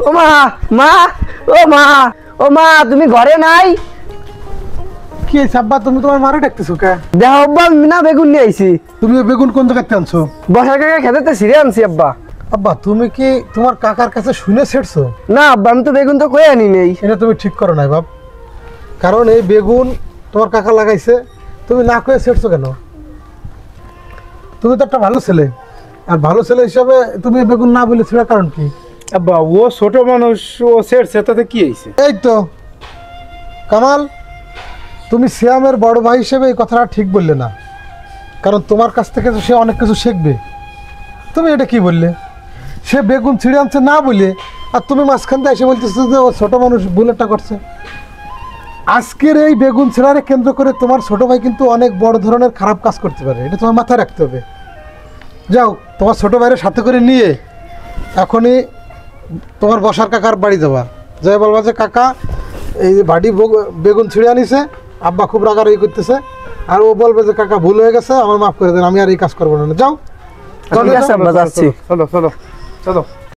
ও মা, মা, ও মা, ও মা, তুমি ঘরে নাই? কি আব্বা, তুমি তোমার মারে ডাকতেছো কে? দেখো আব্বা, আমি না বেগুন নিয়ে আইছি। তুমি বেগুন কোন জায়গাতে আনছো? বসার কাকা খেতে ছিঁড়ে আনছি আব্বা। আব্বা, তুমি কি তোমার কাকার কাছে শুনে ছেড়ছো? না আব্বা, আমি তো বেগুন তো কয়ে আনি নেই। এটা তুমি ঠিক করো নাই বাপ, কারণ এই বেগুন তোমার কাকা লাগাইছে, তুমি না কয়ে ছেড়ছো কেন? তুমি তো একটা ভালো ছেলে, আর ভালো ছেলে হিসাবে তুমি বেগুন না বলে ছেড়ার কারণ কি? আব্বা ও ছোট মানুষ, ও ছেড়ছে, তাতে কি হয়েছে? এই তো কামাল, তুমি সিয়ামের বড় ভাই হিসেবে এই কথাটা ঠিক বললে না, কারণ তোমার কাছ থেকে তো সে অনেক কিছু শিখবে। তুমি এটা কি বললে? সে বেগুন ছিঁড়ে আনছে না বলে, আর তুমি মাঝখান দিয়ে এসে বলতেছো যে ও ছোট মানুষ, বুলেটটা করছে। আজকের এই বেগুন ছেঁড়ারে কেন্দ্র করে তোমার ছোট ভাই কিন্তু অনেক বড় ধরনের খারাপ কাজ করতে পারে, এটা তোমার মাথায় রাখতে হবে। যাও, তোমার ছোট ভাইয়ের সাথে করে নিয়ে এখনই তোমার বসার কাকার বাড়ি যাবা, যাই বলবা যে কাকা এই যে বাড়ি বেগুন ছিঁড়ে আনিছে, আব্বা খুব রাগারাগি করতেছে, আর ও বলবে যে কাকা ভুল হয়ে গেছে, আমার মাফ করে দেন, আমি আর এই কাজ করবো না। যাও, ঠিক আছে আব্বা, যাচ্ছি। চলো চলো চলো।